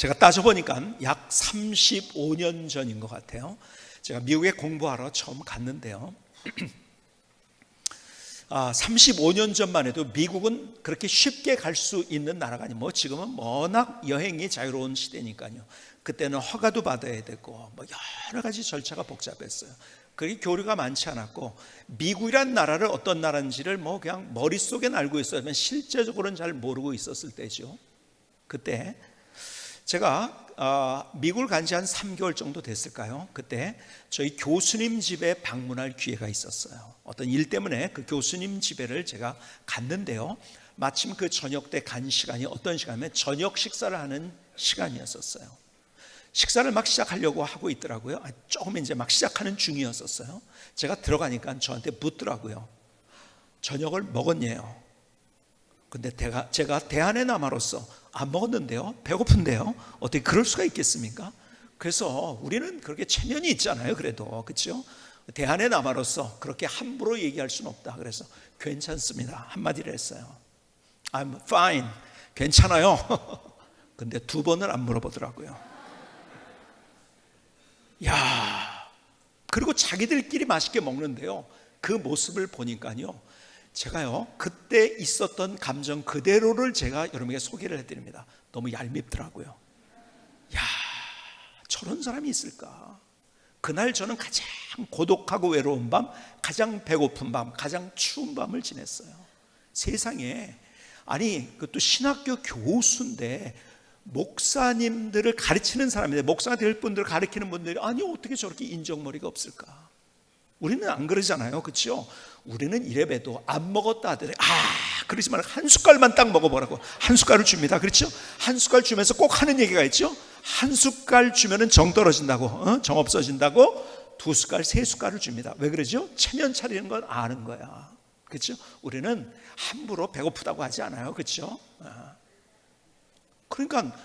제가 따져보니까 약 35년 전인 것 같아요. 제가 미국에 공부하러 처음 갔는데요. 35년 전만 해도 미국은 그렇게 쉽게 갈 수 있는 나라가 아니고, 뭐 지금은 워낙 여행이 자유로운 시대니까요. 그때는 허가도 받아야 되고 뭐 여러 가지 절차가 복잡했어요. 그게 교류가 많지 않았고, 미국이란 나라를 어떤 나라인지를 뭐 그냥 머릿속엔 알고 있었지만 실제적으로는 잘 모르고 있었을 때죠. 그때 제가 미국을 간 지 한 3개월 정도 됐을까요? 그때 저희 교수님 집에 방문할 기회가 있었어요. 어떤 일 때문에 그 교수님 집에를 제가 갔는데요, 마침 그 저녁 때 간 시간이 어떤 시간이면 저녁 식사를 하는 시간이었었어요. 식사를 막 시작하려고 하고 있더라고요. 조금 이제 막 시작하는 중이었었어요. 제가 들어가니까 저한테 묻더라고요. 저녁을 먹었냐요? 근데 제가 대한의 남아로서 안 먹었는데요, 배고픈데요, 어떻게 그럴 수가 있겠습니까? 그래서 우리는 그렇게 체면이 있잖아요. 그래도 그렇죠? 대한의 남아로서 그렇게 함부로 얘기할 수는 없다. 그래서 괜찮습니다 한마디를 했어요. I'm fine, 괜찮아요. 근데 2번을 안 물어보더라고요. 야, 그리고 자기들끼리 맛있게 먹는데요, 그 모습을 보니까요, 제가요 그때 있었던 감정 그대로를 제가 여러분에게 소개를 해드립니다. 너무 얄밉더라고요. 야, 저런 사람이 있을까? 그날 저는 가장 고독하고 외로운 밤, 가장 배고픈 밤, 가장 추운 밤을 지냈어요. 세상에, 아니 그것도 신학교 교수인데 목사님들을 가르치는 사람인데, 목사가 될 분들을 가르치는 분들이 아니 어떻게 저렇게 인정머리가 없을까? 우리는 안 그러잖아요. 그렇죠? 우리는 이래봬도 안 먹었다 하더니 그러지 말고 한 숟갈만 딱 먹어보라고 한 숟갈을 줍니다. 그렇죠? 한 숟갈 주면서 꼭 하는 얘기가 있죠. 한 숟갈 주면은 정 떨어진다고, 정 없어진다고 2숟갈, 3숟갈을 줍니다. 왜 그러죠? 체면 차리는 건 아는 거야. 그렇죠? 우리는 함부로 배고프다고 하지 않아요. 그렇죠? 그러니까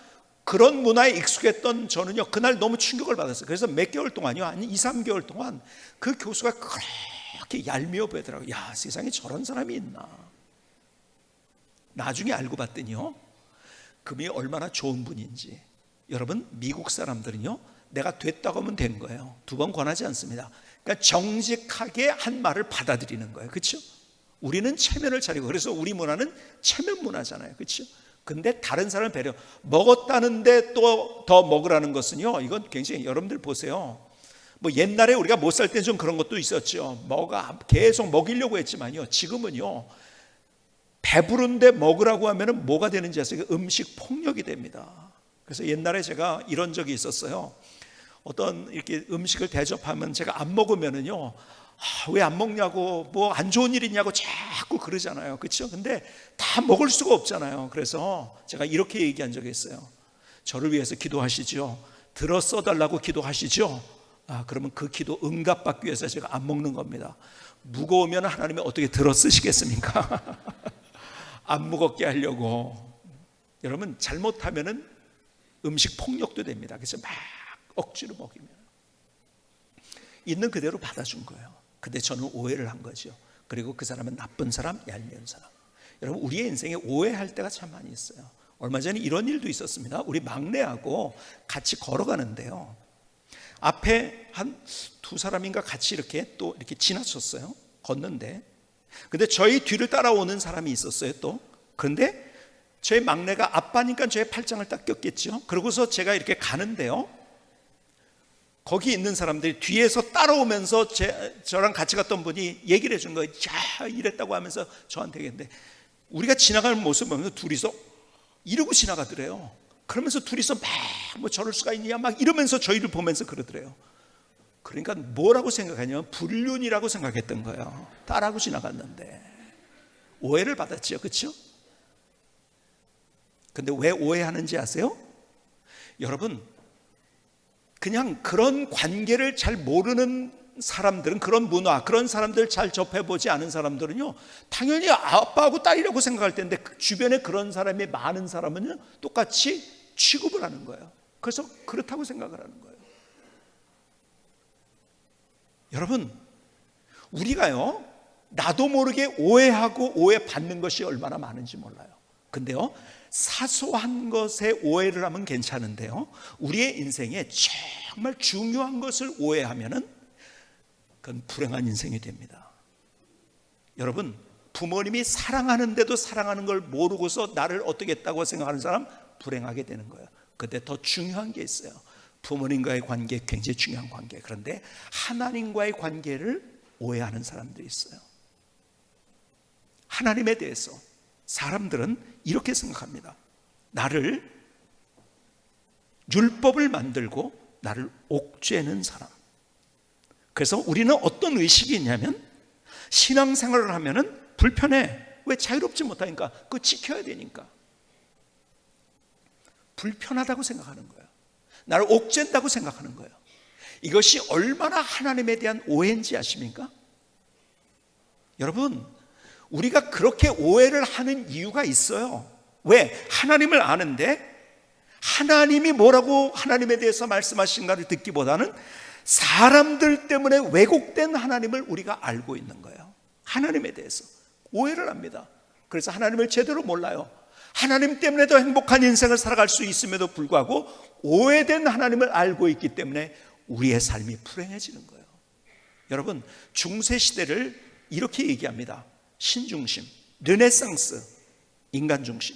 그런 문화에 익숙했던 저는요, 그날 너무 충격을 받았어요. 그래서 몇 개월 동안요, 한 2, 3개월 동안 그 교수가 그렇게 얄미워 보이더라고요. 야, 세상에 저런 사람이 있나. 나중에 알고 봤더니요, 그분이 얼마나 좋은 분인지. 여러분, 미국 사람들은요, 내가 됐다고 하면 된 거예요. 2번 권하지 않습니다. 그러니까 정직하게 한 말을 받아들이는 거예요. 그렇죠? 우리는 체면을 차리고, 그래서 우리 문화는 체면 문화잖아요. 그렇죠? 근데 다른 사람을 배려, 먹었다는데 또 더 먹으라는 것은요, 이건 굉장히, 여러분들 보세요. 뭐 옛날에 우리가 못 살 때 좀 그런 것도 있었죠. 계속 먹이려고 했지만요, 지금은요, 배부른데 먹으라고 하면은 뭐가 되는지 아세요? 음식 폭력이 됩니다. 그래서 옛날에 제가 이런 적이 있었어요. 어떤 이렇게 음식을 대접하면 제가 안 먹으면은요, 왜 안 먹냐고, 뭐 안 좋은 일 있냐고 자꾸 그러잖아요. 그렇죠? 근데 다 먹을 수가 없잖아요. 그래서 제가 이렇게 얘기한 적이 있어요. 저를 위해서 기도하시죠. 들어 써달라고 기도하시죠. 그러면 그 기도 응답받기 위해서 제가 안 먹는 겁니다. 무거우면 하나님이 어떻게 들어 쓰시겠습니까? 안 무겁게 하려고. 여러분, 잘못하면은 음식 폭력도 됩니다. 그래서 막 억지로 먹이면 있는 그대로 받아준 거예요. 근데 저는 오해를 한 거죠. 그리고 그 사람은 나쁜 사람, 얄미운 사람. 여러분, 우리의 인생에 오해할 때가 참 많이 있어요. 얼마 전에 이런 일도 있었습니다. 우리 막내하고 같이 걸어가는데요, 앞에 한 2사람인가 같이 이렇게 또 이렇게 지나쳤어요. 걷는데, 근데 저희 뒤를 따라오는 사람이 있었어요. 또 그런데 저희 막내가 아빠니까 저의 팔짱을 딱 꼈겠죠. 그러고서 제가 이렇게 가는데요, 거기 있는 사람들이 뒤에서 따라오면서 저랑 같이 갔던 분이 얘기를 해준 거예요. 자, 이랬다고 하면서 저한테 얘기했는데, 우리가 지나가는 모습을 보면서 둘이서 이러고 지나가더래요. 그러면서 둘이서 막 뭐 저럴 수가 있냐 막 이러면서 저희를 보면서 그러더래요. 그러니까 뭐라고 생각하냐면 불륜이라고 생각했던 거예요. 따라하고 지나갔는데 오해를 받았죠. 그렇죠? 근데 왜 오해하는지 아세요? 여러분, 그냥 그런 관계를 잘 모르는 사람들은, 그런 문화, 그런 사람들 잘 접해보지 않은 사람들은요, 당연히 아빠하고 딸이라고 생각할 텐데, 주변에 그런 사람이 많은 사람은 똑같이 취급을 하는 거예요. 그래서 그렇다고 생각을 하는 거예요. 여러분, 우리가요, 나도 모르게 오해하고 오해받는 것이 얼마나 많은지 몰라요. 근데요, 사소한 것에 오해를 하면 괜찮은데요, 우리의 인생에 정말 중요한 것을 오해하면은 그건 불행한 인생이 됩니다. 여러분, 부모님이 사랑하는데도 사랑하는 걸 모르고서 나를 어떻게 했다고 생각하는 사람 불행하게 되는 거예요. 근데 더 중요한 게 있어요. 부모님과의 관계 굉장히 중요한 관계. 그런데 하나님과의 관계를 오해하는 사람들이 있어요. 하나님에 대해서 사람들은 이렇게 생각합니다. 나를, 율법을 만들고 나를 옥죄는 사람. 그래서 우리는 어떤 의식이 있냐면, 신앙생활을 하면은 불편해. 왜? 자유롭지 못하니까. 그거 지켜야 되니까. 불편하다고 생각하는 거예요. 나를 옥죄한다고 생각하는 거예요. 이것이 얼마나 하나님에 대한 오해인지 아십니까? 여러분, 우리가 그렇게 오해를 하는 이유가 있어요. 왜? 하나님을 아는데 하나님이 뭐라고 하나님에 대해서 말씀하신가를 듣기보다는 사람들 때문에 왜곡된 하나님을 우리가 알고 있는 거예요. 하나님에 대해서 오해를 합니다. 그래서 하나님을 제대로 몰라요. 하나님 때문에 더 행복한 인생을 살아갈 수 있음에도 불구하고 오해된 하나님을 알고 있기 때문에 우리의 삶이 불행해지는 거예요. 여러분, 중세시대를 이렇게 얘기합니다. 신중심, 르네상스, 인간중심.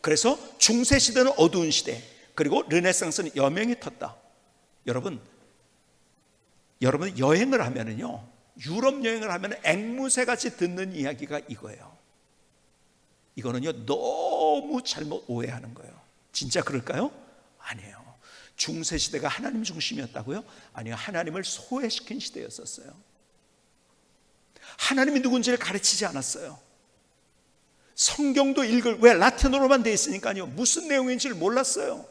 그래서 중세시대는 어두운 시대, 그리고 르네상스는 여명이 텄다. 여러분 여행을 하면은요, 유럽 여행을 하면 앵무새같이 듣는 이야기가 이거예요. 이거는요, 너무 잘못 오해하는 거예요. 진짜 그럴까요? 아니에요. 중세시대가 하나님 중심이었다고요? 아니요, 하나님을 소외시킨 시대였었어요. 하나님이 누군지를 가르치지 않았어요. 성경도 왜 라틴어로만 되어 있으니까요, 무슨 내용인지를 몰랐어요.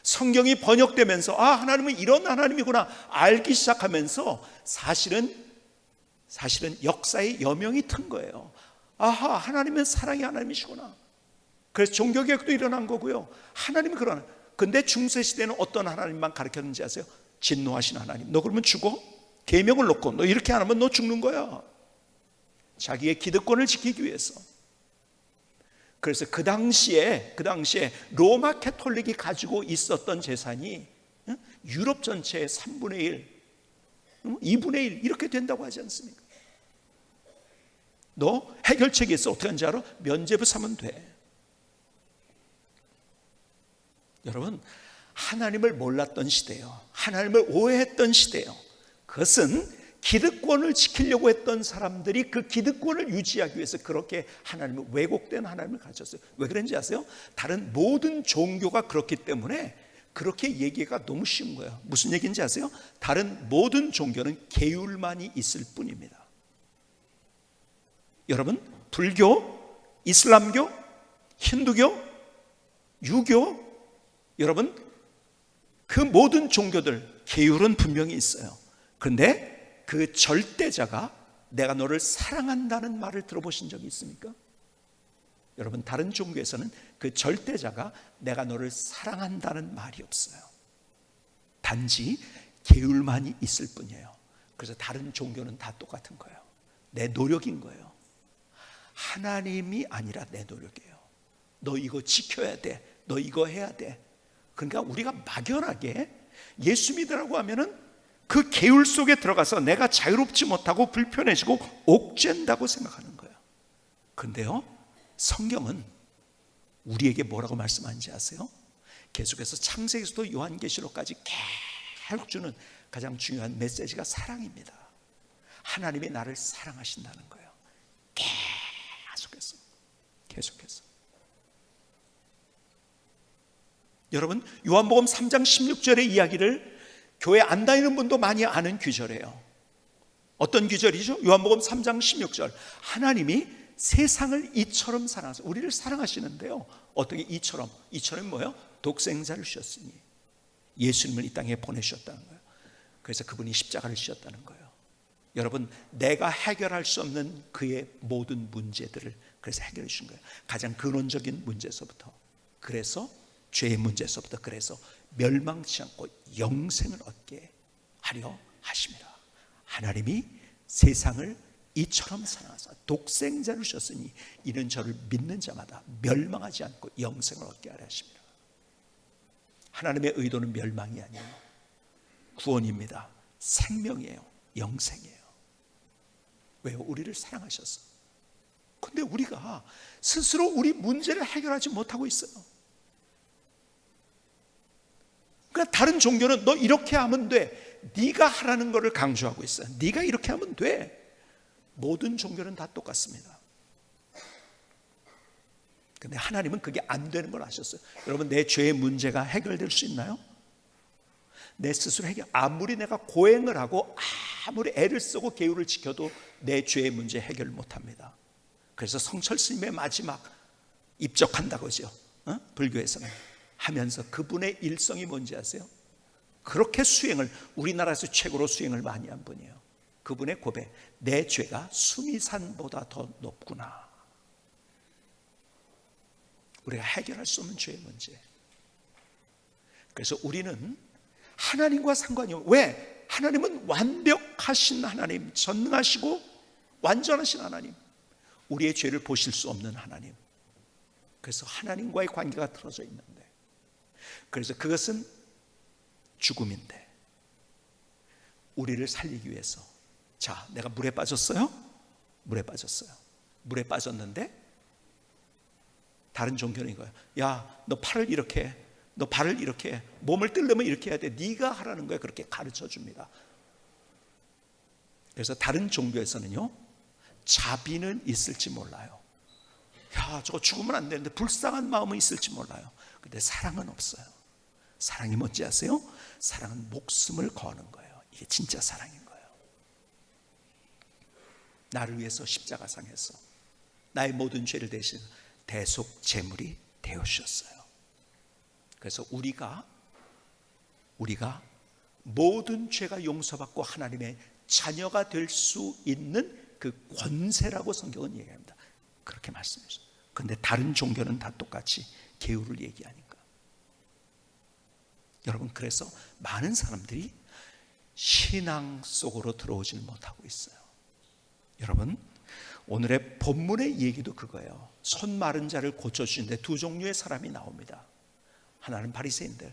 성경이 번역되면서 하나님은 이런 하나님이구나 알기 시작하면서 사실은 역사의 여명이 튼 거예요. 하나님은 사랑의 하나님이시구나. 그래서 종교개혁도 일어난 거고요. 하나님이 그러나. 근데 중세시대는 어떤 하나님만 가르쳤는지 아세요? 진노하신 하나님. 너 그러면 죽어? 계명을 놓고 너 이렇게 안 하면 너 죽는 거야. 자기의 기득권을 지키기 위해서. 그래서 그 당시에 로마 캐톨릭이 가지고 있었던 재산이 유럽 전체의 3분의 1, 2분의 1 이렇게 된다고 하지 않습니까? 너 해결책이 있어. 어떻게 하는지 알아? 면죄부 사면 돼. 여러분, 하나님을 몰랐던 시대예요. 하나님을 오해했던 시대예요. 그것은 기득권을 지키려고 했던 사람들이 그 기득권을 유지하기 위해서 그렇게 하나님을, 왜곡된 하나님을 가르쳤어요. 왜 그런지 아세요? 다른 모든 종교가 그렇기 때문에 그렇게 얘기가 너무 쉬운 거예요. 무슨 얘기인지 아세요? 다른 모든 종교는 계율만이 있을 뿐입니다. 여러분, 불교, 이슬람교, 힌두교, 유교, 여러분, 그 모든 종교들 계율은 분명히 있어요. 그런데 그 절대자가 내가 너를 사랑한다는 말을 들어보신 적이 있습니까? 여러분, 다른 종교에서는 그 절대자가 내가 너를 사랑한다는 말이 없어요. 단지 계율만이 있을 뿐이에요. 그래서 다른 종교는 다 똑같은 거예요. 내 노력인 거예요. 하나님이 아니라 내 노력이에요. 너 이거 지켜야 돼. 너 이거 해야 돼. 그러니까 우리가 막연하게 예수 믿으라고 하면은 그 계율 속에 들어가서 내가 자유롭지 못하고 불편해지고 옥죄한다고 생각하는 거예요. 그런데요, 성경은 우리에게 뭐라고 말씀하는지 아세요? 계속해서 창세기부터 요한계시록까지 계속 주는 가장 중요한 메시지가 사랑입니다. 하나님이 나를 사랑하신다는 거예요. 계속해서. 여러분, 요한복음 3장 16절의 이야기를 교회 안 다니는 분도 많이 아는 규절이에요. 어떤 규절이죠? 요한복음 3장 16절. 하나님이 세상을 이처럼 사랑하셔서 우리를 사랑하시는데요, 어떻게 이처럼 뭐예요? 독생자를 주셨으니 예수님을 이 땅에 보내셨다는 거예요. 그래서 그분이 십자가를 지셨다는 거예요. 여러분, 내가 해결할 수 없는 그의 모든 문제들을 그래서 해결해 주신 거예요. 가장 근원적인 문제에서부터, 그래서 죄의 문제에서부터, 그래서 멸망치 않고 영생을 얻게 하려 하십니다. 하나님이 세상을 이처럼 사랑하사 독생자를 주셨으니 이는 저를 믿는 자마다 멸망하지 않고 영생을 얻게 하려 하십니다. 하나님의 의도는 멸망이 아니에요. 구원입니다. 생명이에요. 영생이에요. 왜요? 우리를 사랑하셔서. 근데 우리가 스스로 우리 문제를 해결하지 못하고 있어요. 그러니까 다른 종교는 너 이렇게 하면 돼, 네가 하라는 것을 강조하고 있어요. 네가 이렇게 하면 돼. 모든 종교는 다 똑같습니다. 근데 하나님은 그게 안 되는 걸 아셨어요. 여러분, 내 죄의 문제가 해결될 수 있나요? 내 스스로 해결. 아무리 내가 고행을 하고 아무리 애를 쓰고 계율을 지켜도 내 죄의 문제 해결을 못합니다. 그래서 성철 스님의 마지막 입적한다고 하죠. 불교에서는 하면서 그분의 일성이 뭔지 아세요? 그렇게 수행을, 우리나라에서 최고로 수행을 많이 한 분이에요. 그분의 고백, 내 죄가 수미산보다 더 높구나. 우리가 해결할 수 없는 죄의 문제. 그래서 우리는 하나님과 상관이 없어요. 왜? 하나님은 완벽하신 하나님, 전능하시고 완전하신 하나님, 우리의 죄를 보실 수 없는 하나님. 그래서 하나님과의 관계가 틀어져 있는데, 그래서 그것은 죽음인데 우리를 살리기 위해서, 자, 내가 물에 빠졌어요? 물에 빠졌어요. 물에 빠졌는데 다른 종교는 이거야. 야, 너 팔을 이렇게 해. 너 발을 이렇게 해. 몸을 뜰려면 이렇게 해야 돼. 네가 하라는 거야. 그렇게 가르쳐 줍니다. 그래서 다른 종교에서는요, 자비는 있을지 몰라요. 야, 저거 죽으면 안 되는데 불쌍한 마음은 있을지 몰라요. 근데 사랑은 없어요. 사랑이 뭔지 아세요? 사랑은 목숨을 거는 거예요. 이게 진짜 사랑인 거예요. 나를 위해서 십자가상에서 나의 모든 죄를 대신 대속 제물이 되어주셨어요. 그래서 우리가 모든 죄가 용서받고 하나님의 자녀가 될 수 있는 그 권세라고 성경은 얘기합니다. 그렇게 말씀하셨어요. 그런데 다른 종교는 다 똑같이 계율을 얘기하니까. 여러분, 그래서 많은 사람들이 신앙 속으로 들어오질 못하고 있어요. 여러분, 오늘의 본문의 얘기도 그거예요. 손 마른 자를 고쳐주신데 두 종류의 사람이 나옵니다. 하나는 바리새인들,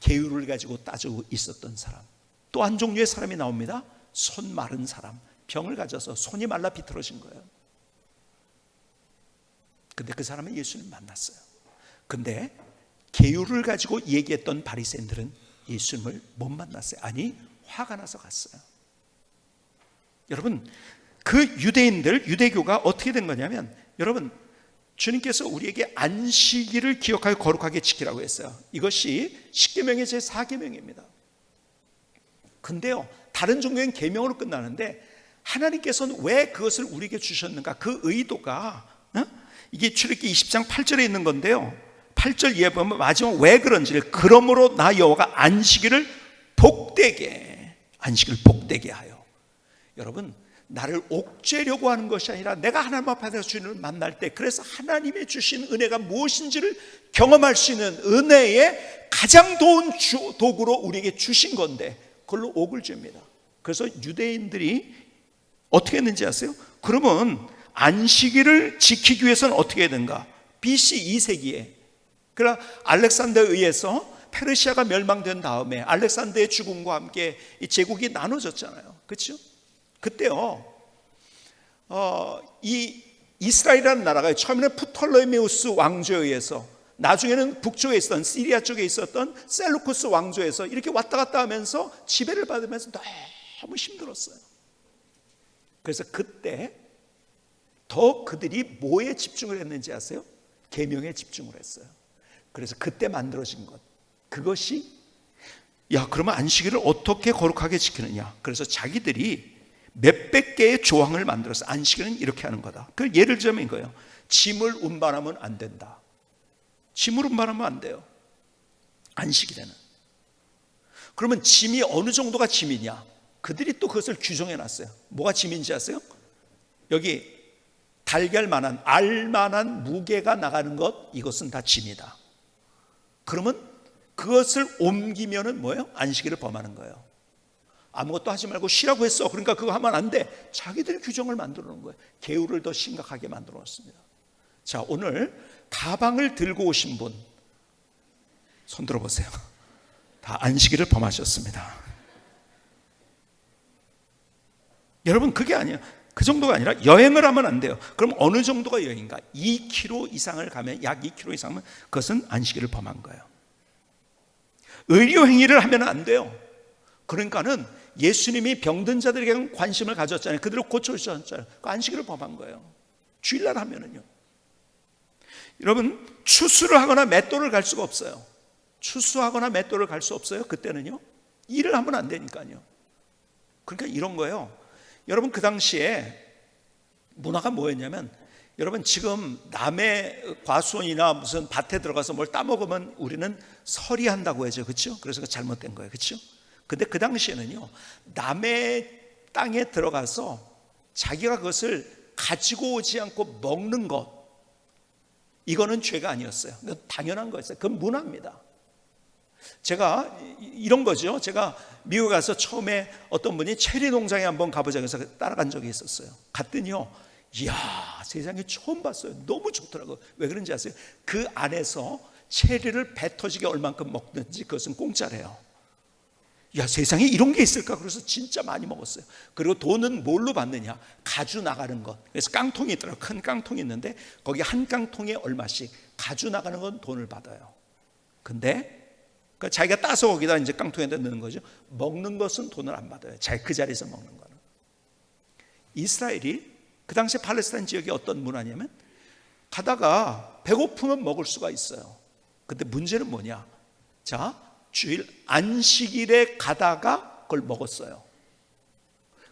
계율을 가지고 따지고 있었던 사람. 또 한 종류의 사람이 나옵니다. 손 마른 사람, 병을 가져서 손이 말라 비틀어진 거예요. 근데 그 사람은 예수님 만났어요. 근데 계율을 가지고 얘기했던 바리새인들은 예수님을 못 만났어요. 아니, 화가 나서 갔어요. 여러분, 그 유대인들, 유대교가 어떻게 된 거냐면, 여러분, 주님께서 우리에게 안식일을 기억하여 거룩하게 지키라고 했어요. 이것이 십계명의 제4계명입니다. 근데요, 다른 종교는 계명으로 끝나는데 하나님께서는 왜 그것을 우리에게 주셨는가? 그 의도가, 이게 출애굽기 20장 8절에 있는 건데요, 8절 이해 보면 마지막 왜 그런지를, 그러므로 나 여호와가 안식일을 복되게 하여. 여러분, 나를 옥죄려고 하는 것이 아니라 내가 하나님 앞에서 주님을 만날 때, 그래서 하나님의 주신 은혜가 무엇인지를 경험할 수 있는 은혜의 가장 좋은 도구로 우리에게 주신 건데 그걸로 옥을 줍니다. 그래서 유대인들이 어떻게 했는지 아세요? 그러면 안식일을 지키기 위해서는 어떻게 해야 되는가? BC 2세기에 그러나 알렉산더에 의해서 페르시아가 멸망된 다음에 알렉산더의 죽음과 함께 이 제국이 나눠졌잖아요. 그렇죠? 그때요, 이 이스라엘이라는 나라가 처음에는 프톨레미우스 왕조에 의해서, 나중에는 북쪽에 있었던 시리아 쪽에 있었던 셀루쿠스 왕조에서 이렇게 왔다 갔다 하면서 지배를 받으면서 너무 힘들었어요. 그래서 그때 더 그들이 뭐에 집중을 했는지 아세요? 계명에 집중을 했어요. 그래서 그때 만들어진 것, 그것이, 야, 그러면 안식일을 어떻게 거룩하게 지키느냐? 그래서 자기들이 몇백 개의 조항을 만들어서 안식일은 이렇게 하는 거다. 그 예를 들자면 이거예요. 짐을 운반하면 안 된다. 짐을 운반하면 안 돼요, 안식일에는. 그러면 짐이 어느 정도가 짐이냐? 그들이 또 그것을 규정해 놨어요. 뭐가 짐인지 아세요? 여기 달걀만한, 알만한 무게가 나가는 것, 이것은 다 짐이다. 그러면 그것을 옮기면은 뭐예요? 안식일을 범하는 거예요. 아무것도 하지 말고 쉬라고 했어. 그러니까 그거 하면 안 돼. 자기들이 규정을 만들어 놓은 거예요. 계율을 더 심각하게 만들어 놨습니다. 자, 오늘 가방을 들고 오신 분 손 들어보세요. 다 안식일을 범하셨습니다. 여러분, 그게 아니에요. 그 정도가 아니라 여행을 하면 안 돼요. 그럼 어느 정도가 여행인가? 2km 이상을 가면, 약 2km 이상은 그것은 안식일을 범한 거예요. 의료 행위를 하면 안 돼요. 그러니까는 예수님이 병든 자들에게 관심을 가졌잖아요. 그들을 고쳐주셨잖아요. 그 안식일을 범한 거예요. 주일날 하면은요. 여러분, 추수를 하거나 맷돌을 갈 수가 없어요. 추수하거나 맷돌을 갈 수 없어요. 그때는요. 일을 하면 안 되니까요. 그러니까 이런 거예요. 여러분, 그 당시에 문화가 뭐였냐면, 여러분 지금 남의 과수원이나 무슨 밭에 들어가서 뭘 따먹으면 우리는 서리한다고 하죠. 그렇죠? 그래서 잘못된 거예요. 그렇죠? 근데 그 당시에는요, 남의 땅에 들어가서 자기가 그것을 가지고 오지 않고 먹는 것, 이거는 죄가 아니었어요. 당연한 거였어요. 그건 문화입니다. 제가 이런 거죠. 제가 미국 가서 처음에 어떤 분이 체리 농장에 한번 가보자고 해서 따라간 적이 있었어요. 갔더니요, 이야, 세상에 처음 봤어요. 너무 좋더라고요. 왜 그런지 아세요? 그 안에서 체리를 배 터지게 얼만큼 먹든지 그것은 공짜래요. 야, 세상에 이런 게 있을까? 그래서 진짜 많이 먹었어요. 그리고 돈은 뭘로 받느냐? 가져 나가는 것. 그래서 깡통이 있더라고요. 큰 깡통이 있는데 거기 한 깡통에 얼마씩 가져 나가는 건 돈을 받아요. 근데 자기가 따서 거기다 이제 깡통에다 넣는 거죠. 먹는 것은 돈을 안 받아요. 자기 그 자리에서 먹는 거는. 이스라엘이 그 당시 팔레스타인 지역이 어떤 문화냐면, 가다가 배고프면 먹을 수가 있어요. 근데 문제는 뭐냐? 자, 주일 안식일에 가다가 그걸 먹었어요.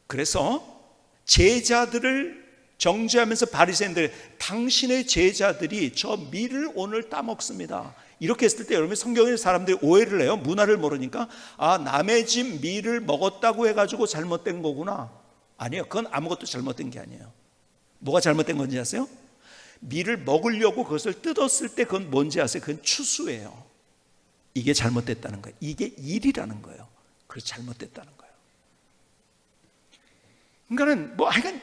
그래서 제자들을 정죄하면서 바리새인들, 당신의 제자들이 저 밀을 오늘 따먹습니다. 이렇게 했을 때 여러분, 성경의 사람들이 오해를 해요. 문화를 모르니까, 아, 남의 집 밀을 먹었다고 해가지고 잘못된 거구나. 아니에요. 그건 아무것도 잘못된 게 아니에요. 뭐가 잘못된 건지 아세요? 밀을 먹으려고 그것을 뜯었을 때 그건 뭔지 아세요? 그건 추수예요. 이게 잘못됐다는 거예요. 이게 일이라는 거예요. 그래서 잘못됐다는 거예요. 그러니까는 뭐 하여간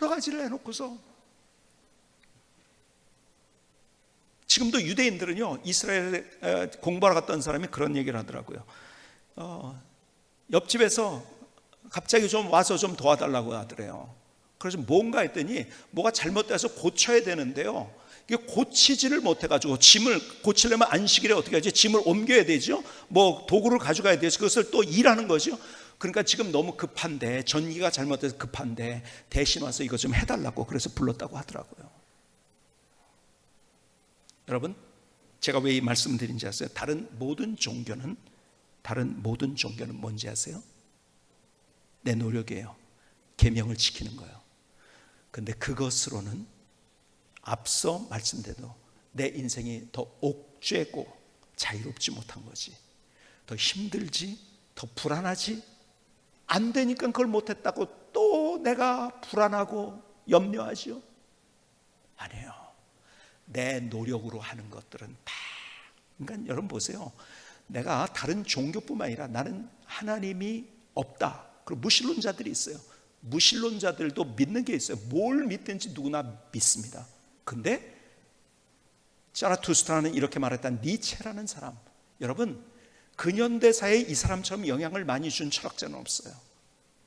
여러 가지를 해놓고서, 지금도 유대인들은요, 이스라엘에 공부하러 갔던 사람이 그런 얘기를 하더라고요. 옆집에서 갑자기 좀 와서 좀 도와달라고 하더래요. 그래서 뭔가 했더니 뭐가 잘못돼서 고쳐야 되는데요, 이게 고치지를 못해가지고, 짐을 고치려면 안식일에 어떻게 하지? 짐을 옮겨야 되죠. 뭐 도구를 가져가야 되죠. 그것을 또 일하는 거죠. 그러니까 지금 너무 급한데, 전기가 잘못돼서 급한데 대신 와서 이거 좀 해달라고 그래서 불렀다고 하더라고요. 여러분, 제가 왜 이 말씀을 드린지 아세요? 다른 모든 종교는 뭔지 아세요? 내 노력이에요. 계명을 지키는 거예요. 근데 그것으로는 앞서 말씀대로 내 인생이 더 옥죄고 자유롭지 못한 거지. 더 힘들지, 더 불안하지. 안 되니까 그걸 못했다고 또 내가 불안하고 염려하죠. 아니에요. 내 노력으로 하는 것들은 다, 그러니까 여러분 보세요. 내가 다른 종교뿐만 아니라 나는 하나님이 없다. 그리고 무신론자들이 있어요. 무신론자들도 믿는 게 있어요. 뭘 믿든지 누구나 믿습니다. 근데 자라투스트라는 이렇게 말했던 니체라는 사람, 여러분, 근현대사에 이 사람처럼 영향을 많이 준 철학자는 없어요.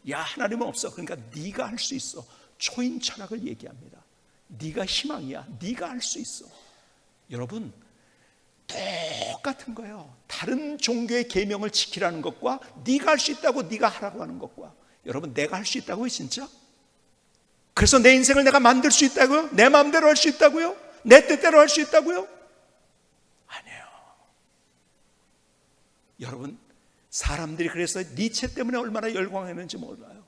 야, 하나님은 없어. 그러니까 네가 할 수 있어. 초인 철학을 얘기합니다. 네가 희망이야. 네가 할 수 있어. 여러분, 똑같은 거예요. 다른 종교의 계명을 지키라는 것과 네가 할 수 있다고 네가 하라고 하는 것과, 여러분, 내가 할 수 있다고요, 진짜? 그래서 내 인생을 내가 만들 수 있다고요? 내 마음대로 할 수 있다고요? 내 뜻대로 할 수 있다고요? 아니에요. 여러분, 사람들이 그래서 니체 때문에 얼마나 열광했는지 몰라요.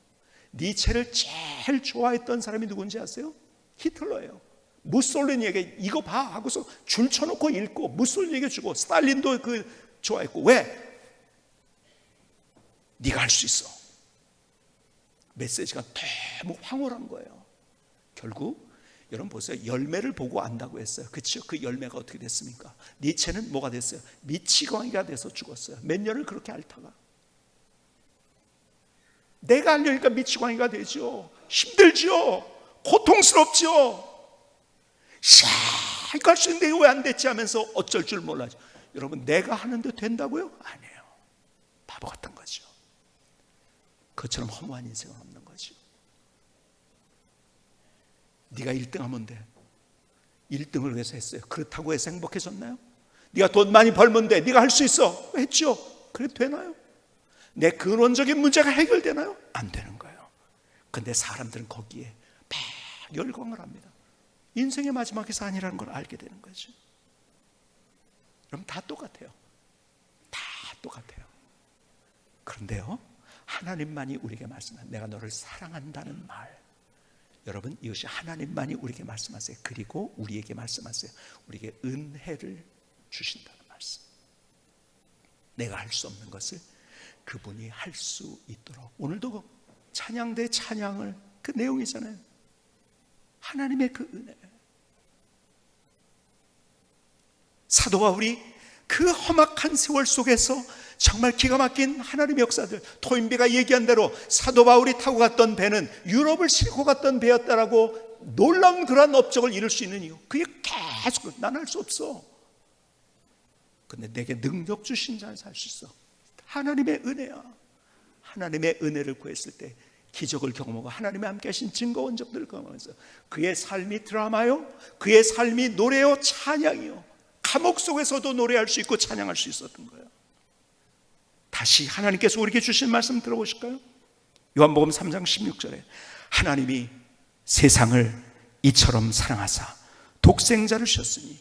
니체를 제일 좋아했던 사람이 누군지 아세요? 히틀러예요. 무솔리니에게 이거 봐 하고서 줄 쳐놓고 읽고, 무솔리니에게 주고, 스탈린도 좋아했고. 왜? 네가 할 수 있어. 메시지가 너무 황홀한 거예요. 결국 여러분 보세요. 열매를 보고 안다고 했어요. 그렇죠? 그 열매가 어떻게 됐습니까? 니체는 뭐가 됐어요? 미치광이가 돼서 죽었어요. 몇 년을 그렇게 앓다가. 내가 하려니까 미치광이가 되죠. 힘들죠. 고통스럽죠. 이거 할 수 있는데 왜 안 됐지 하면서 어쩔 줄 몰라죠. 여러분, 내가 하는데 된다고요? 아니에요. 바보 같은 거죠. 그처럼 허무한 인생은 없는 거죠. 네가 1등하면 돼. 1등을 위해서 했어요. 그렇다고 해서 행복해졌나요? 네가 돈 많이 벌면 돼. 네가 할 수 있어. 했죠. 그래도 되나요? 내 근원적인 문제가 해결되나요? 안 되는 거예요. 근데 사람들은 거기에 막 열광을 합니다. 인생의 마지막에서 아니라는 걸 알게 되는 거죠. 그럼 다 똑같아요. 다 똑같아요. 그런데요, 하나님만이 우리에게 말씀하는, 내가 너를 사랑한다는 말, 여러분, 이것이 하나님만이 우리에게 말씀하세요. 그리고 우리에게 말씀하세요. 우리에게 은혜를 주신다는 말씀. 내가 할 수 없는 것을 그분이 할 수 있도록. 오늘도 찬양대 찬양을 그 내용이잖아요. 하나님의 그 은혜. 사도 바울이 그 험악한 세월 속에서 정말 기가 막힌 하나님의 역사들, 토인배가 얘기한 대로 사도 바울이 타고 갔던 배는 유럽을 싣고 갔던 배였다라고 놀라운 그러한 업적을 이룰 수 있는 이유, 그게 계속 난 할 수 없어. 근데 내게 능력 주신 자를 살 수 있어. 하나님의 은혜야. 하나님의 은혜를 구했을 때 기적을 경험하고 하나님의 함께 하신 증거 원적들을 경험하면서 그의 삶이 드라마요, 그의 삶이 노래요, 찬양이요. 감옥 속에서도 노래할 수 있고 찬양할 수 있었던 거예요. 다시 하나님께서 우리에게 주신 말씀 들어보실까요? 요한복음 3장 16절에 하나님이 세상을 이처럼 사랑하사 독생자를 주셨으니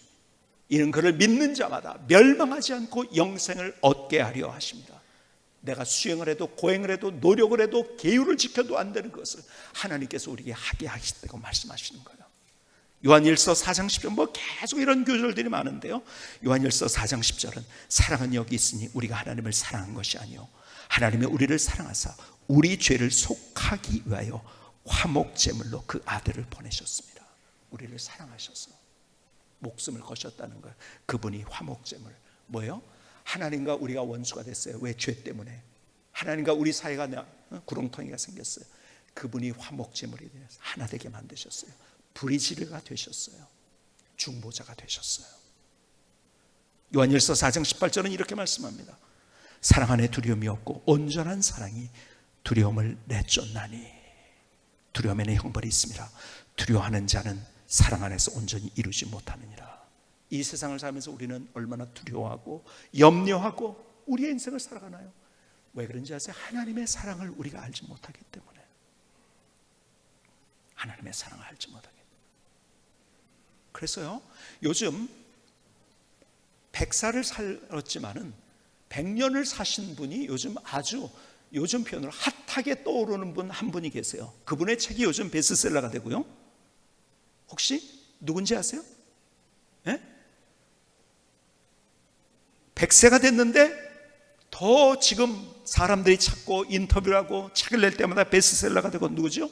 이는 그를 믿는 자마다 멸망하지 않고 영생을 얻게 하려 하십니다. 내가 수행을 해도 고행을 해도 노력을 해도 계율을 지켜도 안 되는 것을 하나님께서 우리에게 하게 하시다고 말씀하시는 거예요. 요한일서 4장 10절, 뭐 계속 이런 구절들이 많은데요, 요한일서 4장 10절은 사랑은 여기 있으니 우리가 하나님을 사랑한 것이 아니요 하나님이 우리를 사랑하사 우리 죄를 속하기 위하여 화목제물로 그 아들을 보내셨습니다. 우리를 사랑하셔서 목숨을 거셨다는 거예요. 그분이 화목제물, 뭐예요? 하나님과 우리가 원수가 됐어요. 왜? 죄 때문에. 하나님과 우리 사이가 구렁텅이가 생겼어요. 그분이 화목제물이 되어서 하나 되게 만드셨어요. 브리지르가 되셨어요. 중보자가 되셨어요. 요한일서 4장 18절은 이렇게 말씀합니다. 사랑 안에 두려움이 없고 온전한 사랑이 두려움을 내쫓나니. 두려움에는 형벌이 있습니다. 두려워하는 자는 사랑 안에서 온전히 이루지 못하느니라. 이 세상을 살면서 우리는 얼마나 두려워하고 염려하고 우리의 인생을 살아가나요? 왜 그런지 아세요? 하나님의 사랑을 우리가 알지 못하기 때문에. 하나님의 사랑을 알지 못하기 때문에. 그래서요, 요즘 100살을 살았지만은 100년을 사신 분이 요즘 아주, 요즘 표현으로 핫하게 떠오르는 분 한 분이 계세요. 그분의 책이 요즘 베스트셀러가 되고요. 혹시 누군지 아세요? 네? 100세가 됐는데 더 지금 사람들이 찾고 인터뷰를 하고 책을 낼 때마다 베스트셀러가 되고, 누구죠?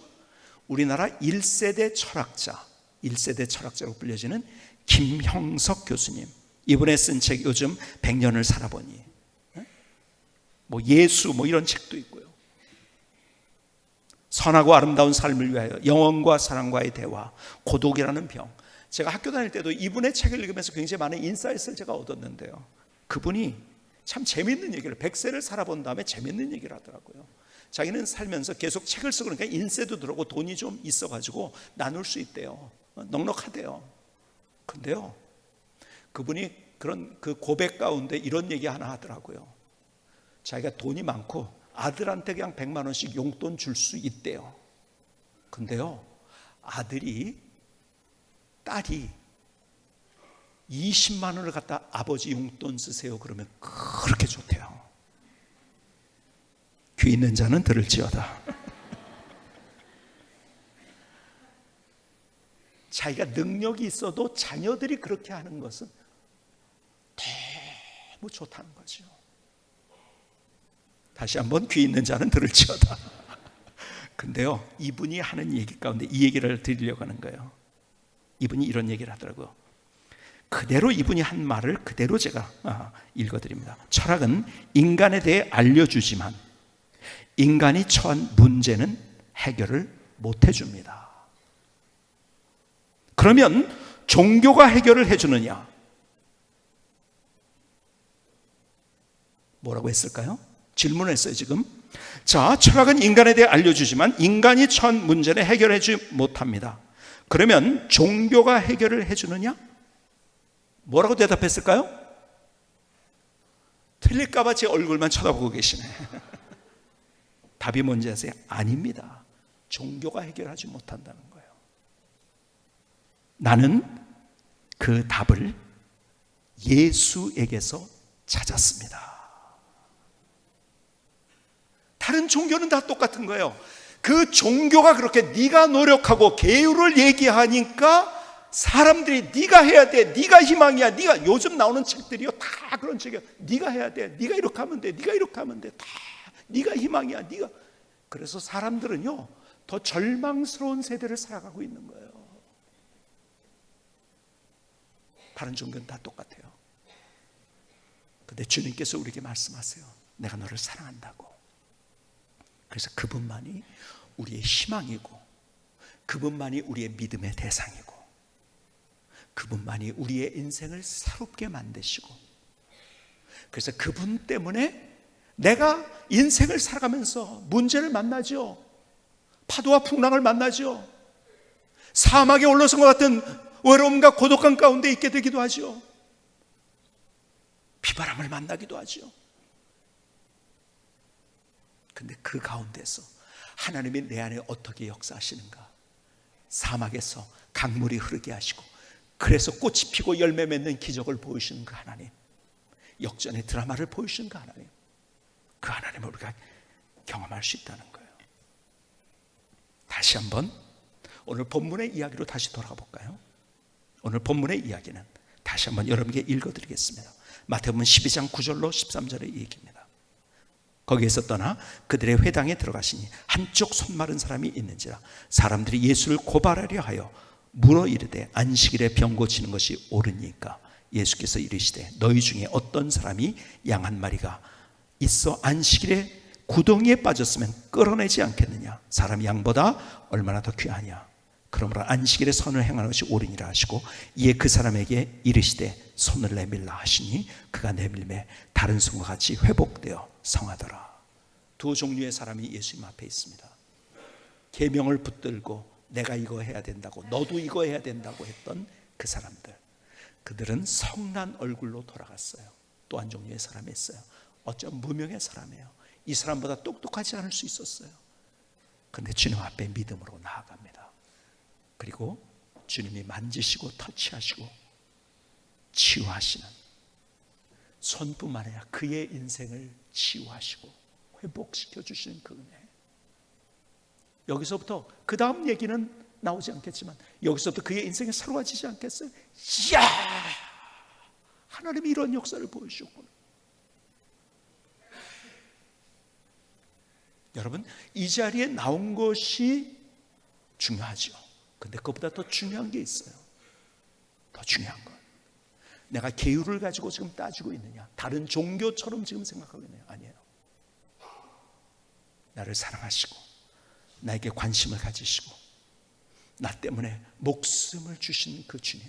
우리나라 1세대 철학자, 1세대 철학자로 불려지는 김형석 교수님. 이분의 쓴 책 요즘 100년을 살아보니, 뭐 예수 뭐 이런 책도 있고요. 선하고 아름다운 삶을 위하여, 영혼과 사랑과의 대화, 고독이라는 병. 제가 학교 다닐 때도 이분의 책을 읽으면서 굉장히 많은 인사이트를 제가 얻었는데요, 그분이 참 재밌는 얘기를, 100세를 살아본 다음에 재밌는 얘기를 하더라고요. 자기는 살면서 계속 책을 쓰고 그러니까 인세도 들어오고 돈이 좀 있어가지고 나눌 수 있대요. 넉넉하대요. 근데요, 그분이 그런 그 고백 가운데 이런 얘기 하나 하더라고요. 자기가 돈이 많고 아들한테 그냥 100만 원씩 용돈 줄 수 있대요. 근데요, 딸이 20만 원을 갖다 아버지 용돈 쓰세요 그러면 그렇게 좋대요. 귀 있는 자는 들을지어다. 자기가 능력이 있어도 자녀들이 그렇게 하는 것은 너무 좋다는 거죠. 다시 한번 귀 있는 자는 들을지어다. 근데요, 이분이 하는 얘기 가운데 이 얘기를 드리려고 하는 거예요. 이분이 이런 얘기를 하더라고요. 그대로 이분이 한 말을 그대로 제가 읽어드립니다. 철학은 인간에 대해 알려주지만 인간이 처한 문제는 해결을 못 해줍니다. 그러면 종교가 해결을 해주느냐? 뭐라고 했을까요? 질문을 했어요 지금. 자, 철학은 인간에 대해 알려주지만 인간이 처한 문제는 해결해주지 못합니다. 그러면 종교가 해결을 해주느냐? 뭐라고 대답했을까요? 틀릴까봐 제 얼굴만 쳐다보고 계시네. 답이 뭔지 아세요? 아닙니다. 종교가 해결하지 못한다는 거예요. 나는 그 답을 예수에게서 찾았습니다. 다른 종교는 다 똑같은 거예요. 그 종교가 그렇게 네가 노력하고 계율을 얘기하니까 사람들이 네가 해야 돼, 네가 희망이야, 네가, 요즘 나오는 책들이요 다 그런 책이에요. 네가 해야 돼, 네가 이렇게 하면 돼, 네가 이렇게 하면 돼, 다 네가 희망이야, 네가. 그래서 사람들은요 더 절망스러운 세대를 살아가고 있는 거예요. 다른 종교는 다 똑같아요. 근데 주님께서 우리에게 말씀하세요. 내가 너를 사랑한다고. 그래서 그분만이 우리의 희망이고, 그분만이 우리의 믿음의 대상이고, 그분만이 우리의 인생을 새롭게 만드시고, 그래서 그분 때문에 내가 인생을 살아가면서 문제를 만나죠. 파도와 풍랑을 만나죠. 사막에 올라선 것 같은 외로움과 고독감 가운데 있게 되기도 하죠. 비바람을 만나기도 하죠. 근데 그 가운데서 하나님이 내 안에 어떻게 역사하시는가? 사막에서 강물이 흐르게 하시고, 그래서 꽃이 피고 열매 맺는 기적을 보여주시는 그 하나님, 역전의 드라마를 보여주시는 그 하나님, 그 하나님을 우리가 경험할 수 있다는 거예요. 다시 한번 오늘 본문의 이야기로 다시 돌아가 볼까요? 오늘 본문의 이야기는 다시 한번 여러분께 읽어드리겠습니다. 마태복음 12장 9절로 13절의 얘기입니다. 거기에서 떠나 그들의 회당에 들어가시니 한쪽 손 마른 사람이 있는지라 사람들이 예수를 고발하려 하여 물어 이르되 안식일에 병 고치는 것이 옳으니까? 예수께서 이르시되 너희 중에 어떤 사람이 양 한 마리가 있어 안식일에 구덩이에 빠졌으면 끌어내지 않겠느냐? 사람이 양보다 얼마나 더 귀하냐? 그러므로 안식일에 선을 행하는 것이 옳으니라 하시고, 이에 그 사람에게 이르시되 손을 내밀라 하시니 그가 내밀매 다른 손과 같이 회복되어 성하더라. 두 종류의 사람이 예수님 앞에 있습니다. 계명을 붙들고 내가 이거 해야 된다고, 너도 이거 해야 된다고 했던 그 사람들, 그들은 성난 얼굴로 돌아갔어요. 또 한 종류의 사람이 있어요. 어쩜 무명의 사람이에요. 이 사람보다 똑똑하지 않을 수 있었어요. 그런데 주님 앞에 믿음으로 나아갑니다. 그리고 주님이 만지시고 터치하시고 치유하시는, 손뿐만 아니라 그의 인생을 치유하시고 회복시켜 주시는 그 은혜. 여기서부터 그 다음 얘기는 나오지 않겠지만 여기서부터 그의 인생이 새로워지지 않겠어요? 이야, 하나님이 이런 역사를 보여주셨구나. 여러분, 이 자리에 나온 것이 중요하죠. 근데 그것보다 더 중요한 게 있어요. 더 중요한 건, 내가 계율을 가지고 지금 따지고 있느냐, 다른 종교처럼 지금 생각하고 있느냐? 아니에요. 나를 사랑하시고 나에게 관심을 가지시고 나 때문에 목숨을 주신 그 주님,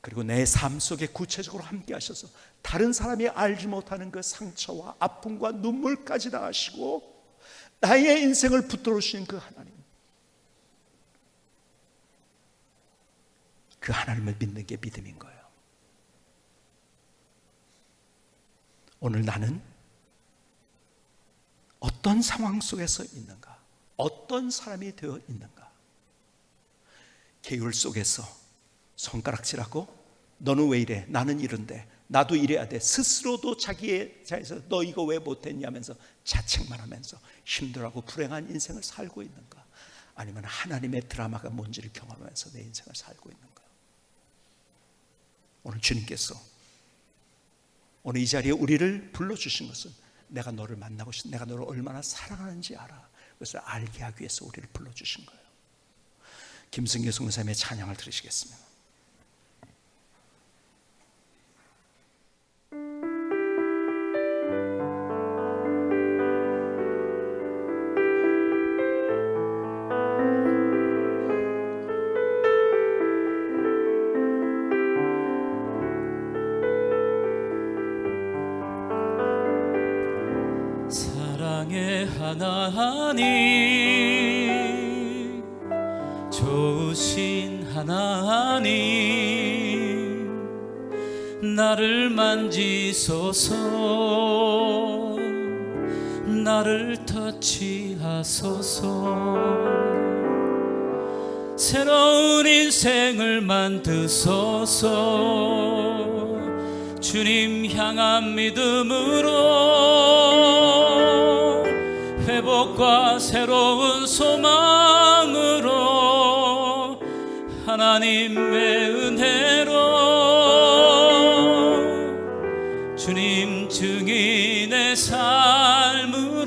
그리고 내 삶 속에 구체적으로 함께 하셔서 다른 사람이 알지 못하는 그 상처와 아픔과 눈물까지 다 하시고 나의 인생을 붙들어 주신 그 하나님, 그 하나님을 믿는 게 믿음인 거예요. 오늘 나는 어떤 상황 속에서 있는가? 어떤 사람이 되어 있는가? 계율 속에서 손가락질하고 너는 왜 이래? 나는 이런데 나도 이래야 돼. 스스로도 자기의 자에서 너 이거 왜 못했냐면서 자책만 하면서 힘들어하고 불행한 인생을 살고 있는가? 아니면 하나님의 드라마가 뭔지를 경험하면서 내 인생을 살고 있는가? 오늘 주님께서 오늘 이 자리에 우리를 불러주신 것은 내가 너를 만나고 싶어, 내가 너를 얼마나 사랑하는지 알아. 그래서 알게 하기 위해서 우리를 불러주신 거예요. 김승규 선생님의 찬양을 들으시겠습니다. 하나님, 좋으신 하나님, 나를 만지소서, 나를 터치하소서. 새로운 인생을 만드소서. 주님 향한 믿음으로, 회복과 새로운 소망으로, 하나님의 은혜로, 주님 증인의 삶으로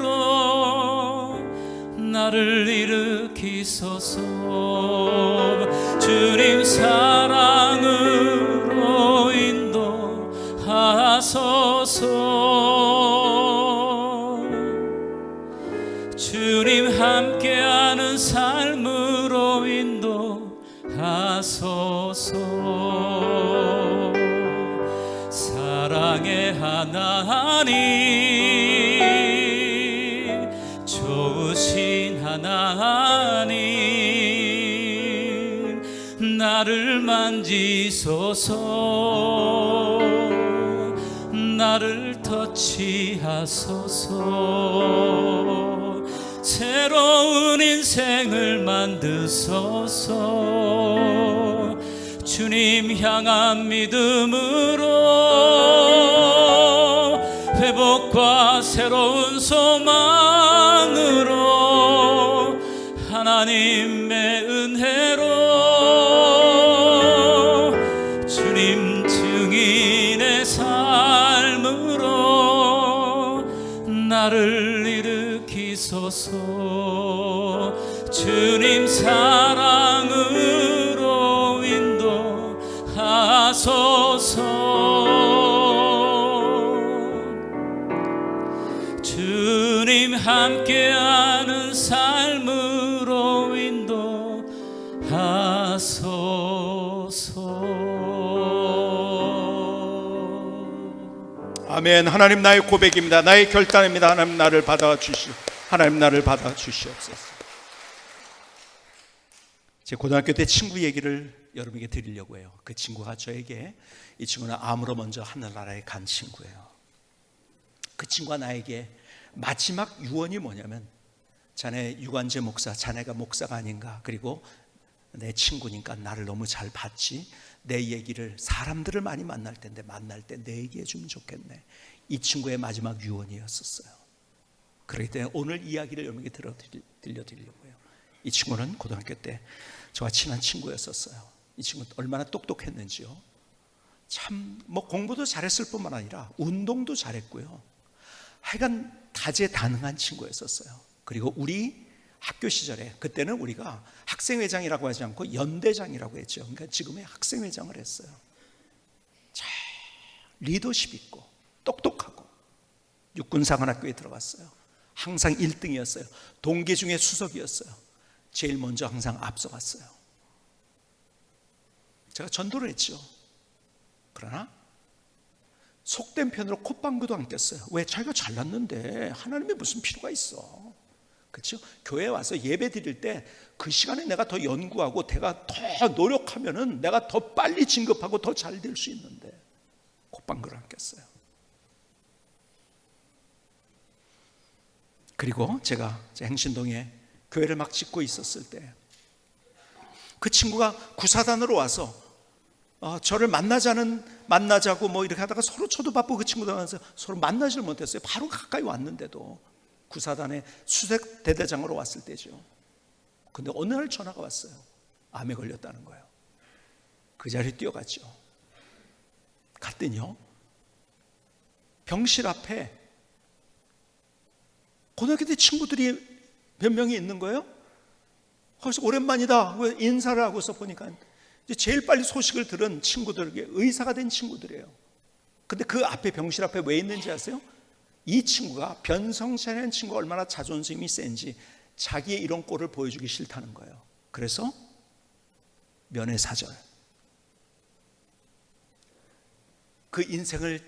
나를 일으키소서. 주님 사랑으로 인도하소서. 주님 함께하는 삶으로 인도하소서. 사랑의 하나님, 좋으신 하나님, 나를 만지소서, 나를 터치하소서. 새로운 인생을 만드소서. 주님 향한 믿음으로, 회복과 새로운 소망으로, 하나님의 은혜로, 주님 증인의 삶으로 나를 일으키소서. 주님 사랑으로 인도하소서. 주님 함께하는 삶으로 인도하소서. 아멘. 하나님, 나의 고백입니다. 나의 결단입니다. 하나님, 나를 하나님, 나를 받아 주시옵소서. 제 고등학교 때 친구 얘기를 여러분에게 드리려고 해요. 그 친구가 저에게, 이 친구는 암으로 먼저 하늘나라에 간 친구예요. 그 친구가 나에게 마지막 유언이 뭐냐면, 자네 유관재 목사, 자네가 목사가 아닌가, 그리고 내 친구니까 나를 너무 잘 봤지, 내 얘기를, 사람들을 많이 만날 텐데 만날 때 내 얘기해 주면 좋겠네. 이 친구의 마지막 유언이었었어요. 그렇기 때문에 오늘 이야기를 여러분에게 들려드리려고 해요. 이 친구는 고등학교 때 저와 친한 친구였었어요. 이 친구 얼마나 똑똑했는지요. 참 공부도 잘했을 뿐만 아니라 운동도 잘했고요. 하여간 다재다능한 친구였었어요. 그리고 우리 학교 시절에, 그때는 우리가 학생회장이라고 하지 않고 연대장이라고 했죠. 그러니까 지금의 학생회장을 했어요. 잘 리더십 있고 똑똑하고 육군사관학교에 들어갔어요. 항상 1등이었어요. 동기 중에 수석이었어요. 제일 먼저 항상 앞서갔어요. 제가 전도를 했죠. 그러나 속된 편으로 콧방귀도 안 꼈어요. 왜? 자기가 잘났는데 하나님이 무슨 필요가 있어. 그렇죠? 교회에 와서 예배 드릴 때 그 시간에 내가 더 연구하고 내가 더 노력하면은 내가 더 빨리 진급하고 더 잘 될 수 있는데 콧방귀를 안 꼈어요. 그리고 제가 행신동에 교회를 막 짓고 있었을 때 그 친구가 구사단으로 와서 저를 만나자고 뭐 이렇게 하다가 서로 저도 바쁘고 그 친구도 와서 서로 만나지를 못했어요. 바로 가까이 왔는데도 구사단의 수색 대대장으로 왔을 때죠. 근데 어느 날 전화가 왔어요. 암에 걸렸다는 거예요. 그 자리에 뛰어갔죠. 갔더니요, 병실 앞에 고등학교 때 친구들이 몇 명이 있는 거예요. 그래서 오랜만이다 인사를 하고서 보니까 이제 제일 빨리 소식을 들은 친구들에게 의사가 된 친구들이에요. 근데 그 앞에, 병실 앞에 왜 있는지 아세요? 이 친구가, 변성찬이라는 친구가 얼마나 자존심이 센지 자기의 이런 꼴을 보여주기 싫다는 거예요. 그래서 면회사절, 그 인생을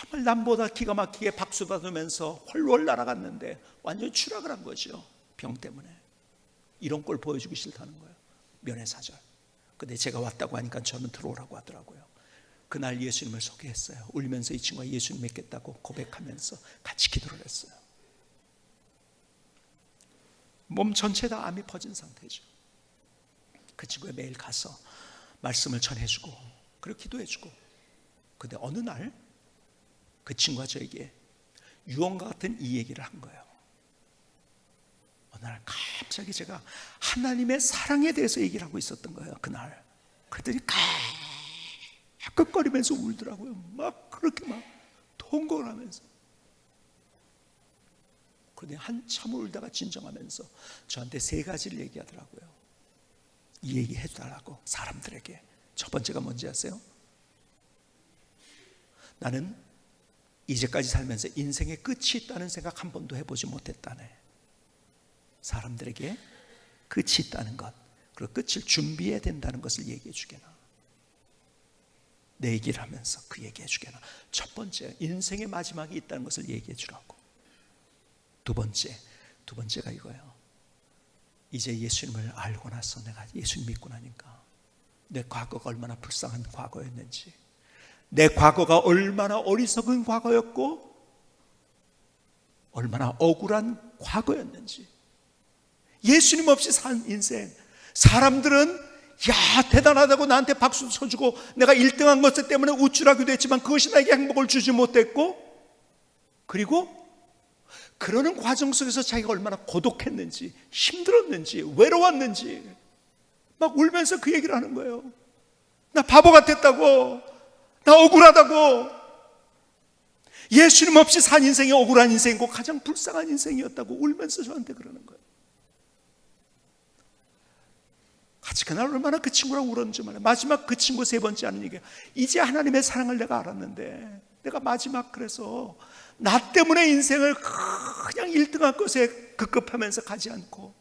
정말 남보다 기가 막히게 박수 받으면서 훨훨 날아갔는데 완전히 추락을 한 거죠. 병 때문에. 이런 꼴 보여주기 싫다는 거예요. 면회사절. 근데 제가 왔다고 하니까 저는 들어오라고 하더라고요. 그날 예수님을 소개했어요. 울면서 이 친구가 예수님 믿겠다고 고백하면서 같이 기도를 했어요. 몸 전체 다 암이 퍼진 상태죠. 그 친구가 매일 가서 말씀을 전해주고 그리고 기도해주고. 근데 어느 날 그 친구가 저에게 유언과 같은 이 얘기를 한 거예요. 어느 날 갑자기 제가 하나님의 사랑에 대해서 얘기를 하고 있었던 거예요. 그날. 그랬더니 깍깍거리면서 울더라고요. 막 그렇게 막 통곡을 하면서. 그런데 한참 울다가 진정하면서 저한테 3가지를 얘기하더라고요. 이 얘기 해달라고 사람들에게. 첫 번째가 뭔지 아세요? 나는 이제까지 살면서 인생의 끝이 있다는 생각 한 번도 해보지 못했다네. 사람들에게 끝이 있다는 것, 그리고 끝을 준비해야 된다는 것을 얘기해 주게나. 내 얘기를 하면서 그 얘기해 주게나. 첫 번째, 인생의 마지막이 있다는 것을 얘기해 주라고. 두 번째가 이거예요. 이제 예수님을 알고 나서 내가 예수님 믿고 나니까 내 과거가 얼마나 불쌍한 과거였는지, 내 과거가 얼마나 어리석은 과거였고 얼마나 억울한 과거였는지, 예수님 없이 산 인생, 사람들은 야 대단하다고 나한테 박수 쳐주고 내가 1등한 것 때문에 우쭐하기도 했지만 그것이 나에게 행복을 주지 못했고, 그리고 그러는 과정 속에서 자기가 얼마나 고독했는지, 힘들었는지, 외로웠는지 막 울면서 그 얘기를 하는 거예요. 나 바보 같았다고, 나 억울하다고, 예수님 없이 산 인생이 억울한 인생이고 가장 불쌍한 인생이었다고 울면서 저한테 그러는 거예요. 같이 그날 얼마나 그 친구랑 울었는지 말이에요. 마지막 그 친구 3번째 하는 얘기가, 이제 하나님의 사랑을 내가 알았는데 내가 마지막 그래서 나 때문에 인생을 그냥 1등한 것에 급급하면서 가지 않고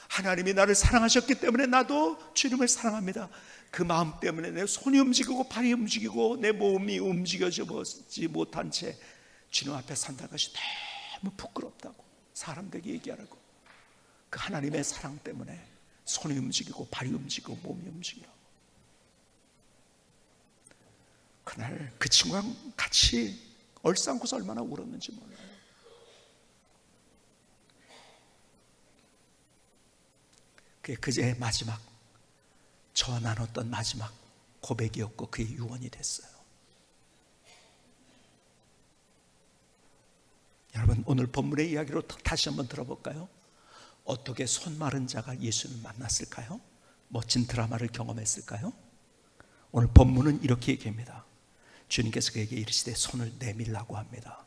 하나님이 나를 사랑하셨기 때문에 나도 주님을 사랑합니다. 그 마음 때문에 내 손이 움직이고 발이 움직이고 내 몸이 움직여지지 못한 채 주님 앞에 산다는 것이 너무 부끄럽다고 사람들에게 얘기하라고. 그 하나님의 사랑 때문에 손이 움직이고 발이 움직이고 몸이 움직이라고. 그날 그 친구랑 같이 얼싸안고서 얼마나 울었는지 몰라요. 그게 그제 마지막, 저와 나눴던 마지막 고백이었고 그의 유언이 됐어요. 여러분, 오늘 본문의 이야기로 다시 한번 들어볼까요? 어떻게 손 마른 자가 예수를 만났을까요? 멋진 드라마를 경험했을까요? 오늘 본문은 이렇게 얘기합니다. 주님께서 그에게 이르시되 손을 내밀라고 합니다.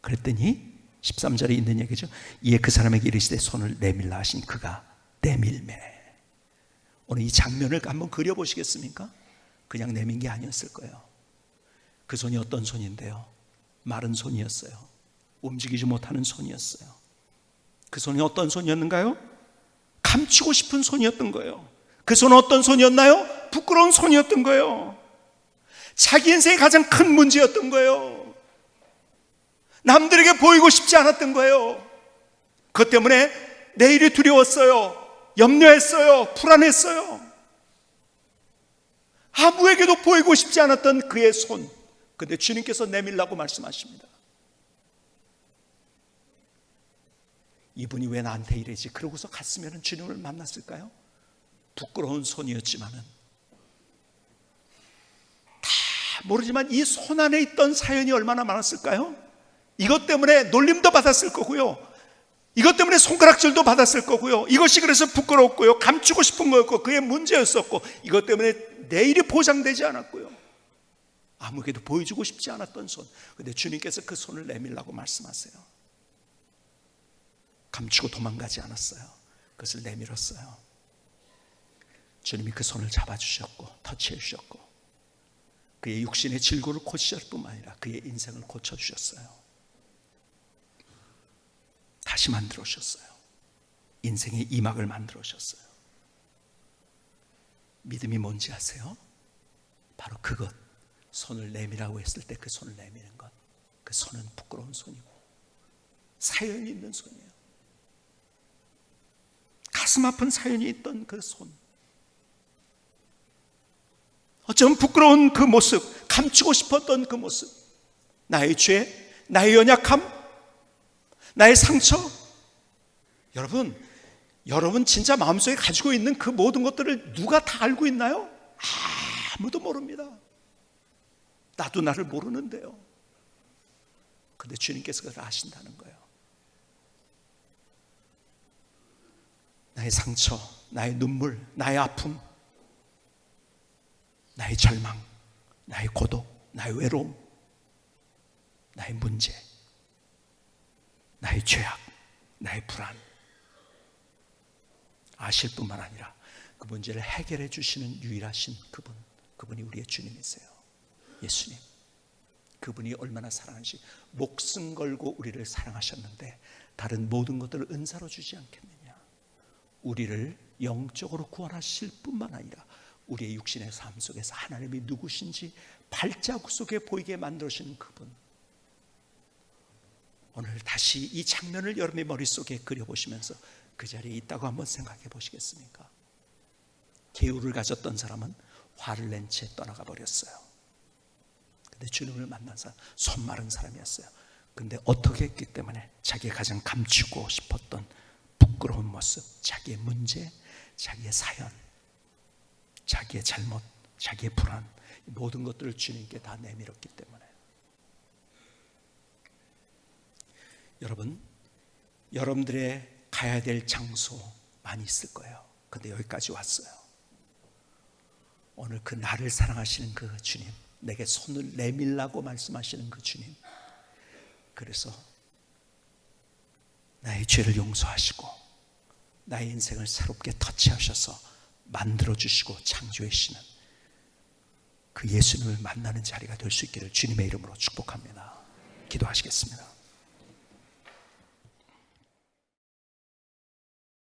그랬더니 13절에 있는 얘기죠. 이에 그 사람에게 이르시되 손을 내밀라 하신 그가 내밀매. 오늘 이 장면을 한번 그려보시겠습니까? 그냥 내민 게 아니었을 거예요. 그 손이 어떤 손인데요? 마른 손이었어요. 움직이지 못하는 손이었어요. 그 손이 어떤 손이었는가요? 감추고 싶은 손이었던 거예요. 그 손은 어떤 손이었나요? 부끄러운 손이었던 거예요. 자기 인생의 가장 큰 문제였던 거예요. 남들에게 보이고 싶지 않았던 거예요. 그것 때문에 내일이 두려웠어요. 염려했어요. 불안했어요. 아무에게도 보이고 싶지 않았던 그의 손. 근데 주님께서 내밀라고 말씀하십니다. 이분이 왜 나한테 이래지? 그러고서 갔으면 주님을 만났을까요? 부끄러운 손이었지만은, 다 모르지만 이 손 안에 있던 사연이 얼마나 많았을까요? 이것 때문에 놀림도 받았을 거고요, 이것 때문에 손가락질도 받았을 거고요, 이것이 그래서 부끄럽고요, 감추고 싶은 거였고 그의 문제였었고, 이것 때문에 내일이 보장되지 않았고요, 아무에게도 보여주고 싶지 않았던 손. 근데 주님께서 그 손을 내밀라고 말씀하세요. 감추고 도망가지 않았어요. 그것을 내밀었어요. 주님이 그 손을 잡아주셨고 터치해 주셨고 그의 육신의 질고를 고치실 뿐만 아니라 그의 인생을 고쳐주셨어요. 다시 만들어 주셨어요. 인생의 이막을 만들어 주셨어요. 믿음이 뭔지 아세요? 바로 그것, 손을 내밀라고 했을 때 그 손을 내미는 것. 그 손은 부끄러운 손이고 사연이 있는 손이에요. 가슴 아픈 사연이 있던 그 손, 어쩌면 부끄러운 그 모습, 감추고 싶었던 그 모습, 나의 죄, 나의 연약함, 나의 상처. 여러분 진짜 마음속에 가지고 있는 그 모든 것들을 누가 다 알고 있나요? 아무도 모릅니다. 나도 나를 모르는데요. 근데 주님께서 그걸 아신다는 거예요. 나의 상처, 나의 눈물, 나의 아픔, 나의 절망, 나의 고독, 나의 외로움, 나의 문제, 나의 죄악, 나의 불안 아실 뿐만 아니라 그 문제를 해결해 주시는 유일하신 그분이 우리의 주님이세요. 예수님. 그분이 얼마나 사랑하시, 목숨 걸고 우리를 사랑하셨는데 다른 모든 것들을 은사로 주지 않겠느냐. 우리를 영적으로 구원하실 뿐만 아니라 우리의 육신의 삶 속에서 하나님이 누구신지 발자국 속에 보이게 만들어주시는 그분. 오늘 다시 이 장면을 여러분의 머릿속에 그려보시면서 그 자리에 있다고 한번 생각해 보시겠습니까? 계율을 가졌던 사람은 화를 낸 채 떠나가 버렸어요. 근데 주님을 만난 사람, 손 마른 사람이었어요. 근데 어떻게 했기 때문에 자기가 가장 감추고 싶었던 부끄러운 모습, 자기의 문제, 자기의 사연, 자기의 잘못, 자기의 불안, 모든 것들을 주님께 다 내밀었기 때문에. 여러분, 여러분들의 가야 될 장소 많이 있을 거예요. 근데 여기까지 왔어요. 오늘 그 나를 사랑하시는 그 주님, 내게 손을 내밀라고 말씀하시는 그 주님, 그래서 나의 죄를 용서하시고 나의 인생을 새롭게 터치하셔서 만들어주시고 창조해 주시는 그 예수님을 만나는 자리가 될 수 있기를 주님의 이름으로 축복합니다. 기도하시겠습니다.